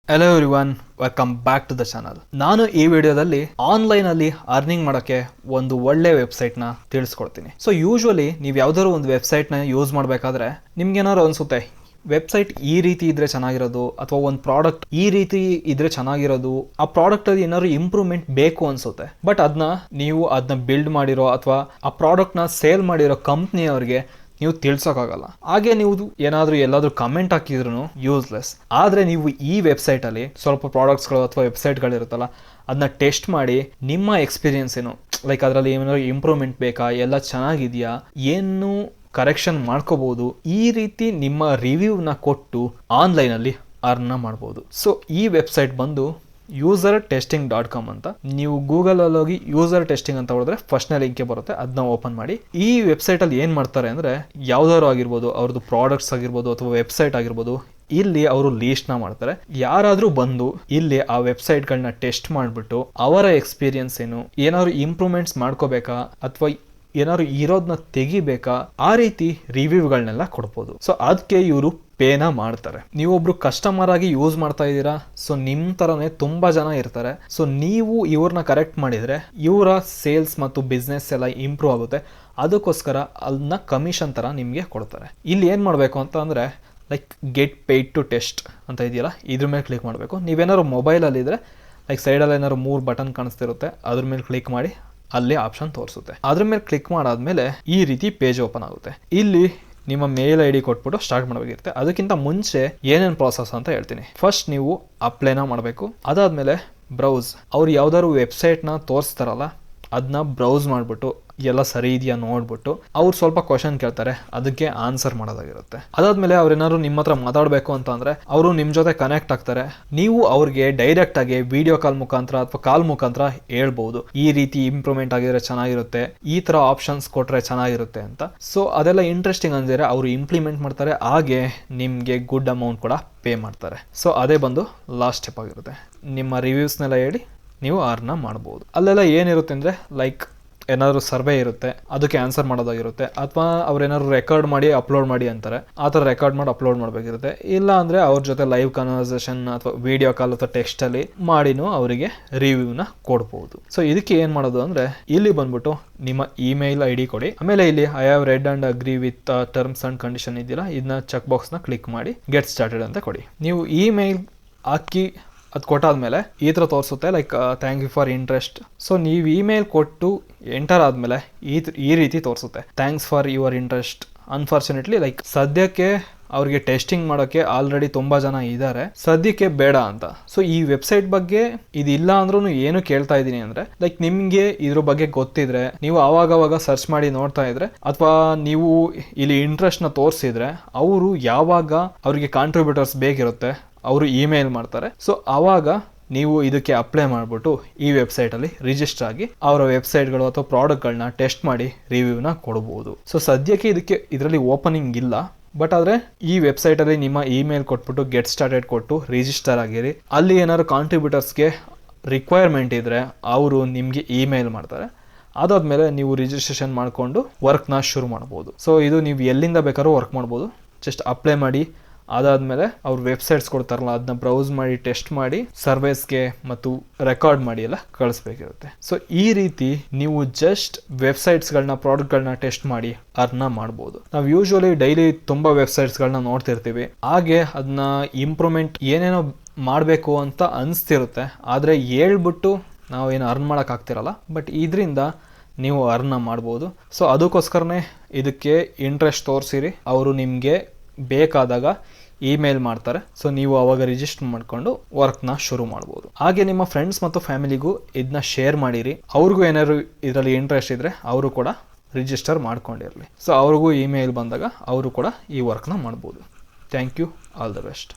Hello everyone, welcome back to the channel. ನಾನು ಈ ವಿಡಿಯೋದಲ್ಲಿ ಆನ್ಲೈನ್ ಅಲ್ಲಿ ಅರ್ನಿಂಗ್ ಮಾಡೋಕ್ಕೆ ಒಂದು ಒಳ್ಳೆ ವೆಬ್ಸೈಟ್ ನ ತಿಳಿಸ್ಕೊಡ್ತೀನಿ. ಸೊ ಯೂಶುವಲಿ ನೀವು ಯಾವ್ದಾದ್ರು ಒಂದು ವೆಬ್ಸೈಟ್ ನ ಯೂಸ್ ಮಾಡಬೇಕಾದ್ರೆ ನಿಮ್ಗೆ ಏನಾದ್ರು ಅನ್ಸುತ್ತೆ, ವೆಬ್ಸೈಟ್ ಈ ರೀತಿ ಇದ್ರೆ ಚೆನ್ನಾಗಿರೋದು ಅಥವಾ ಒಂದು ಪ್ರಾಡಕ್ಟ್ ಈ ರೀತಿ ಇದ್ರೆ ಚೆನ್ನಾಗಿರೋದು, ಆ ಪ್ರಾಡಕ್ಟ್ ಅಲ್ಲಿ ಏನಾದ್ರು ಇಂಪ್ರೂವ್ಮೆಂಟ್ ಬೇಕು ಅನ್ಸುತ್ತೆ. ಬಟ್ ಅದನ್ನ ಬಿಲ್ಡ್ ಮಾಡಿರೋ ಅಥವಾ ಆ ಪ್ರಾಡಕ್ಟ್ ನ ಸೇಲ್ ಮಾಡಿರೋ ಕಂಪ್ನಿಯವ್ರಿಗೆ ನೀವು ತಿಳ್ಸೋಕ್ಕಾಗಲ್ಲ. ಹಾಗೆ ನೀವು ಏನಾದರೂ ಎಲ್ಲಾದ್ರೂ ಕಮೆಂಟ್ ಹಾಕಿದ್ರು ಯೂಸ್ಲೆಸ್. ಆದರೆ ನೀವು ಈ ವೆಬ್ಸೈಟಲ್ಲಿ ಸ್ವಲ್ಪ ಪ್ರಾಡಕ್ಟ್ಸ್ಗಳು ಅಥವಾ ವೆಬ್ಸೈಟ್ಗಳಿರುತ್ತಲ್ಲ, ಅದನ್ನ ಟೆಸ್ಟ್ ಮಾಡಿ ನಿಮ್ಮ ಎಕ್ಸ್ಪೀರಿಯನ್ಸ್ ಏನು, ಲೈಕ್ ಅದರಲ್ಲಿ ಏನಾದ್ರು ಇಂಪ್ರೂವ್ಮೆಂಟ್ ಬೇಕಾ, ಎಲ್ಲ ಚೆನ್ನಾಗಿದೆಯಾ, ಏನು ಕರೆಕ್ಷನ್ ಮಾಡ್ಕೋಬಹುದು, ಈ ರೀತಿ ನಿಮ್ಮ ರಿವ್ಯೂನ ಕೊಟ್ಟು ಆನ್ಲೈನಲ್ಲಿ ಅರ್ನ್ ಮಾಡ್ಬೋದು. ಸೊ ಈ ವೆಬ್ಸೈಟ್ ಬಂದು usertesting.com ಅಂತ. ನೀವು ಗೂಗಲ್ ಅಲ್ಲಿ ಹೋಗಿ ಯೂಸರ್ ಟೆಸ್ಟಿಂಗ್ ಅಂತ ಹೊಡೆದ್ರೆ ಫಸ್ಟ್ ನೇ ಲಿಂಕ್ ಬರುತ್ತೆ, ಅದನ್ನ ಓಪನ್ ಮಾಡಿ. ಈ ವೆಬ್ಸೈಟ್ ಅಲ್ಲಿ ಏನ್ ಮಾಡ್ತಾರೆ ಅಂದ್ರೆ, ಯಾವ್ದಾದ್ರು ಆಗಿರ್ಬೋದು, ಅವ್ರದ್ದು ಪ್ರಾಡಕ್ಟ್ಸ್ ಆಗಿರ್ಬೋದು ಅಥವಾ ವೆಬ್ಸೈಟ್ ಆಗಿರ್ಬೋದು, ಇಲ್ಲಿ ಅವರು ಲೀಸ್ಟ್ ನ ಮಾಡ್ತಾರೆ. ಯಾರಾದ್ರೂ ಬಂದು ಇಲ್ಲಿ ಆ ವೆಬ್ಸೈಟ್ ಗಳನ್ನ ಟೆಸ್ಟ್ ಮಾಡ್ಬಿಟ್ಟು ಅವರ ಎಕ್ಸ್ಪೀರಿಯನ್ಸ್ ಏನು, ಏನಾದ್ರು ಇಂಪ್ರೂವ್ಮೆಂಟ್ಸ್ ಮಾಡ್ಕೋಬೇಕಾ ಅಥವಾ ಏನಾದ್ರು ಇರೋದನ್ನ ತೆಗಿಬೇಕಾ, ಆ ರೀತಿ ರಿವ್ಯೂಗಳನ್ನೆಲ್ಲ ಕೊಡ್ಬೋದು. ಸೊ ಅದಕ್ಕೆ ಇವರು ಪೇನ ಮಾಡ್ತಾರೆ. ನೀವೊಬ್ರು ಕಸ್ಟಮರ್ ಆಗಿ ಯೂಸ್ ಮಾಡ್ತಾ ಇದ್ದೀರಾ, ಸೊ ನಿಮ್ ತರನೇ ತುಂಬಾ ಜನ ಇರ್ತಾರೆ. ಸೊ ನೀವು ಇವ್ರನ್ನ ಕರೆಕ್ಟ್ ಮಾಡಿದ್ರೆ ಇವರ ಸೇಲ್ಸ್ ಮತ್ತು ಬಿಸ್ನೆಸ್ ಎಲ್ಲ ಇಂಪ್ರೂವ್ ಆಗುತ್ತೆ. ಅದಕ್ಕೋಸ್ಕರ ಅದನ್ನ ಕಮಿಷನ್ ತರ ನಿಮ್ಗೆ ಕೊಡ್ತಾರೆ. ಇಲ್ಲಿ ಏನ್ ಮಾಡ್ಬೇಕು ಅಂತ ಅಂದ್ರೆ, like get paid to test ಅಂತ ಇದೆಯಲ್ಲ, ಇದ್ರ ಮೇಲೆ ಕ್ಲಿಕ್ ಮಾಡಬೇಕು. ನೀವೇನಾದ್ರು ಮೊಬೈಲಲ್ಲಿ ಇದ್ರೆ ಲೈಕ್ ಸೈಡಲ್ಲಿ ಏನಾದ್ರು 3 ಬಟನ್ ಕಾಣಿಸ್ತಿರುತ್ತೆ, ಅದ್ರ ಮೇಲೆ ಕ್ಲಿಕ್ ಮಾಡಿ ಅಲ್ಲಿ ಆಪ್ಷನ್ ತೋರಿಸುತ್ತೆ. ಅದ್ರ ಮೇಲೆ ಕ್ಲಿಕ್ ಮಾಡಾದ್ಮೇಲೆ ಈ ರೀತಿ ಪೇಜ್ ಓಪನ್ ಆಗುತ್ತೆ. ಇಲ್ಲಿ ನಿಮ್ಮ ಮೇಲ್ ಐ ಡಿ ಕೊಟ್ಬಿಟ್ಟು ಸ್ಟಾರ್ಟ್ ಮಾಡಬೇಕಿರುತ್ತೆ. ಅದಕ್ಕಿಂತ ಮುಂಚೆ ಏನೇನು ಪ್ರಾಸೆಸ್ ಅಂತ ಹೇಳ್ತೀನಿ. ಫಸ್ಟ್ ನೀವು ಅಪ್ಲೈನ ಮಾಡಬೇಕು. ಅದಾದ್ಮೇಲೆ ಬ್ರೌಸ್, ಅವ್ರು ಯಾವ್ದಾದ್ರು ವೆಬ್ಸೈಟ್ನ ತೋರಿಸ್ತಾರಲ್ಲ ಅದನ್ನ ಬ್ರೌಸ್ ಮಾಡಿಬಿಟ್ಟು ಎಲ್ಲ ಸರಿ ಇದೆಯಾ ನೋಡ್ಬಿಟ್ಟು ಅವ್ರು ಸ್ವಲ್ಪ ಕ್ವಶನ್ ಕೇಳ್ತಾರೆ, ಅದಕ್ಕೆ ಆನ್ಸರ್ ಮಾಡೋದಾಗಿರುತ್ತೆ. ಅದಾದ್ಮೇಲೆ ಅವ್ರೇನಾದ್ರು ನಿಮ್ಮ ಹತ್ರ ಮಾತಾಡಬೇಕು ಅಂತ ಅಂದ್ರೆ ಅವರು ನಿಮ್ಮ ಜೊತೆ ಕನೆಕ್ಟ್ ಆಗ್ತಾರೆ. ನೀವು ಅವ್ರಿಗೆ ಡೈರೆಕ್ಟ್ ಆಗಿ ವಿಡಿಯೋ ಕಾಲ್ ಮುಖಾಂತರ ಅಥವಾ ಕಾಲ್ ಮುಖಾಂತರ ಹೇಳ್ಬಹುದು, ಈ ರೀತಿ ಇಂಪ್ರೂವ್ಮೆಂಟ್ ಆಗಿದ್ರೆ ಚೆನ್ನಾಗಿರುತ್ತೆ, ಈ ತರ ಆಪ್ಷನ್ಸ್ ಕೊಟ್ರೆ ಚೆನ್ನಾಗಿರುತ್ತೆ ಅಂತ. ಸೊ ಅದೆಲ್ಲ ಇಂಟ್ರೆಸ್ಟಿಂಗ್ ಅಂದಿದ್ರೆ ಅವರು ಇಂಪ್ಲಿಮೆಂಟ್ ಮಾಡ್ತಾರೆ, ಹಾಗೆ ನಿಮ್ಗೆ ಗುಡ್ ಅಮೌಂಟ್ ಕೂಡ ಪೇ ಮಾಡ್ತಾರೆ. ಸೊ ಅದೇ ಬಂದು ಲಾಸ್ಟ್ ಸ್ಟೆಪ್ ಆಗಿರುತ್ತೆ. ನಿಮ್ಮ ರಿವ್ಯೂಸ್ನೆಲ್ಲ ಹೇಳಿ ನೀವು ಅರ್ನ ಮಾಡ್ಬೋದು. ಅಲ್ಲೆಲ್ಲ ಏನಿರುತ್ತೆ ಅಂದರೆ, ಲೈಕ್ ಏನಾದ್ರು ಸರ್ವೆ ಇರುತ್ತೆ, ಅದಕ್ಕೆ ಆನ್ಸರ್ ಮಾಡೋದಾಗಿರುತ್ತೆ, ಅಥವಾ ಅವ್ರೇನಾದ್ರು ರೆಕಾರ್ಡ್ ಮಾಡಿ ಅಪ್ಲೋಡ್ ಮಾಡಿ ಅಂತಾರೆ, ಆ ಥರ ರೆಕಾರ್ಡ್ ಮಾಡಿ ಅಪ್ಲೋಡ್ ಮಾಡಬೇಕಿರುತ್ತೆ. ಇಲ್ಲ ಅಂದರೆ ಅವ್ರ ಜೊತೆ ಲೈವ್ ಕನ್ವರ್ಸೇಷನ್ ಅಥವಾ ವಿಡಿಯೋ ಕಾಲ್ ಅಥವಾ ಟೆಕ್ಸ್ಟಲ್ಲಿ ಮಾಡಿನೂ ಅವರಿಗೆ ರಿವ್ಯೂನ ಕೊಡ್ಬೋದು. ಸೊ ಇದಕ್ಕೆ ಏನು ಮಾಡೋದು ಅಂದರೆ, ಇಲ್ಲಿ ಬಂದ್ಬಿಟ್ಟು ನಿಮ್ಮ ಇಮೇಲ್ ಐ ಡಿ ಕೊಡಿ. ಆಮೇಲೆ ಇಲ್ಲಿ I have read and agree with terms and condition ಇದೆಯಲ್ಲ, ಇದನ್ನ ಚೆಕ್ ಬಾಕ್ಸ್ನ ಕ್ಲಿಕ್ ಮಾಡಿ ಗೆಟ್ ಸ್ಟಾರ್ಟೆಡ್ ಅಂತ ಕೊಡಿ. ನೀವು ಇಮೇಲ್ ಹಾಕಿ ಅದು ಕೊಟ್ಟಾದ್ಮೇಲೆ ಈ ಥರ ತೋರಿಸುತ್ತೆ, like thank you for interest. So ನೀವು ಇಮೇಲ್ ಕೊಟ್ಟು ಎಂಟರ್ ಆದಮೇಲೆ ಈ ರೀತಿ ತೋರಿಸುತ್ತೆ, thanks for your interest. Unfortunately like ಸದ್ಯಕ್ಕೆ ಅವ್ರಿಗೆ ಟೆಸ್ಟಿಂಗ್ ಮಾಡೋಕ್ಕೆ ಆಲ್ರೆಡಿ ತುಂಬ ಜನ ಇದ್ದಾರೆ, ಸದ್ಯಕ್ಕೆ ಬೇಡ ಅಂತ. ಸೊ ಈ ವೆಬ್ಸೈಟ್ ಬಗ್ಗೆ ಇದಿಲ್ಲ ಅಂದ್ರೂ ಏನು ಕೇಳ್ತಾ ಇದ್ದೀನಿ ಅಂದರೆ, ಲೈಕ್ ನಿಮಗೆ ಇದ್ರ ಬಗ್ಗೆ ಗೊತ್ತಿದ್ರೆ ನೀವು ಆವಾಗವಾಗ ಸರ್ಚ್ ಮಾಡಿ ನೋಡ್ತಾ ಇದ್ರೆ ಅಥವಾ ನೀವು ಇಲ್ಲಿ ಇಂಟ್ರೆಸ್ಟ್ನ ತೋರಿಸಿದ್ರೆ ಅವರು ಯಾವಾಗ ಅವರಿಗೆ ಕಾಂಟ್ರಿಬ್ಯೂಟರ್ಸ್ ಬೇಕಿರುತ್ತೆ ಅವರು ಇಮೇಲ್ ಮಾಡ್ತಾರೆ. ಸೊ ಆವಾಗ ನೀವು ಇದಕ್ಕೆ ಅಪ್ಲೈ ಮಾಡಿಬಿಟ್ಟು ಈ ವೆಬ್ಸೈಟಲ್ಲಿ ರಿಜಿಸ್ಟರ್ ಆಗಿ ಅವರ ವೆಬ್ಸೈಟ್ಗಳು ಅಥವಾ ಪ್ರಾಡಕ್ಟ್ಗಳನ್ನ ಟೆಸ್ಟ್ ಮಾಡಿ ರಿವ್ಯೂನ ಕೊಡ್ಬೋದು. ಸೊ ಸದ್ಯಕ್ಕೆ ಇದರಲ್ಲಿ ಓಪನಿಂಗ್ ಇಲ್ಲ, ಬಟ್ ಆದರೆ ಈ ವೆಬ್ಸೈಟಲ್ಲಿ ನಿಮ್ಮ ಇಮೇಲ್ ಕೊಟ್ಬಿಟ್ಟು ಗೆಟ್ ಸ್ಟಾರ್ಟೆಡ್ ಕೊಟ್ಟು ರಿಜಿಸ್ಟರ್ ಆಗಿರಿ. ಅಲ್ಲಿ ಏನಾದ್ರು ಕಾಂಟ್ರಿಬ್ಯೂಟರ್ಸ್ಗೆ ರಿಕ್ವೈರ್ಮೆಂಟ್ ಇದ್ದರೆ ಅವರು ನಿಮಗೆ ಇಮೇಲ್ ಮಾಡ್ತಾರೆ. ಅದಾದಮೇಲೆ ನೀವು ರಿಜಿಸ್ಟ್ರೇಷನ್ ಮಾಡಿಕೊಂಡು ವರ್ಕ್ನ ಶುರು ಮಾಡ್ಬೋದು. ಸೊ ಇದು ನೀವು ಎಲ್ಲಿಂದ ಬೇಕಾದ್ರೂ ವರ್ಕ್ ಮಾಡ್ಬೋದು. ಜಸ್ಟ್ ಅಪ್ಲೈ ಮಾಡಿ, ಅದಾದಮೇಲೆ ಅವ್ರು ವೆಬ್ಸೈಟ್ಸ್ ಕೊಡ್ತಾರಲ್ಲ ಅದನ್ನ ಬ್ರೌಸ್ ಮಾಡಿ ಟೆಸ್ಟ್ ಮಾಡಿ ಸರ್ವೇಸ್ಗೆ ಮತ್ತು ರೆಕಾರ್ಡ್ ಮಾಡಿ ಎಲ್ಲ ಕಳಿಸ್ಬೇಕಿರುತ್ತೆ. ಸೊ ಈ ರೀತಿ ನೀವು ಜಸ್ಟ್ ವೆಬ್ಸೈಟ್ಸ್ಗಳನ್ನ ಪ್ರಾಡಕ್ಟ್ಗಳನ್ನ ಟೆಸ್ಟ್ ಮಾಡಿ ಅರ್ನ ಮಾಡ್ಬೋದು. ನಾವು ಯೂಶುವಲಿ ಡೈಲಿ ತುಂಬ ವೆಬ್ಸೈಟ್ಸ್ಗಳನ್ನ ನೋಡ್ತಿರ್ತೀವಿ, ಹಾಗೆ ಅದನ್ನ ಇಂಪ್ರೂವ್ಮೆಂಟ್ ಏನೇನೋ ಮಾಡಬೇಕು ಅಂತ ಅನಿಸ್ತಿರುತ್ತೆ, ಆದರೆ ಹೇಳ್ಬಿಟ್ಟು ನಾವು ಏನು ಅರ್ನ್ ಮಾಡೋಕ್ಕಾಗ್ತಿರಲ್ಲ. ಬಟ್ ಇದರಿಂದ ನೀವು ಅರ್ನ ಮಾಡ್ಬೋದು. ಸೊ ಅದಕ್ಕೋಸ್ಕರನೇ ಇದಕ್ಕೆ ಇಂಟ್ರೆಸ್ಟ್ ತೋರಿಸಿರಿ, ಅವರು ನಿಮಗೆ ಬೇಕಾದಾಗ ಇಮೇಲ್ ಮಾಡ್ತಾರೆ. ಸೊ ನೀವು ಅವಾಗ ರಿಜಿಸ್ಟರ್ ಮಾಡಿಕೊಂಡು ವರ್ಕ್ನ ಶುರು ಮಾಡ್ಬೋದು. ಹಾಗೆ ನಿಮ್ಮ ಫ್ರೆಂಡ್ಸ್ ಮತ್ತು ಫ್ಯಾಮಿಲಿಗೂ ಇದನ್ನ ಶೇರ್ ಮಾಡಿರಿ. ಅವ್ರಿಗೂ ಏನಾದ್ರು ಇದರಲ್ಲಿ ಇಂಟ್ರೆಸ್ಟ್ ಇದ್ದರೆ ಅವರು ಕೂಡ ರಿಜಿಸ್ಟರ್ ಮಾಡ್ಕೊಂಡಿರಲಿ. ಸೊ ಅವ್ರಿಗೂ ಇಮೇಲ್ ಬಂದಾಗ ಅವರು ಕೂಡ ಈ ವರ್ಕ್ನ ಮಾಡ್ಬೋದು. Thank you, all the best.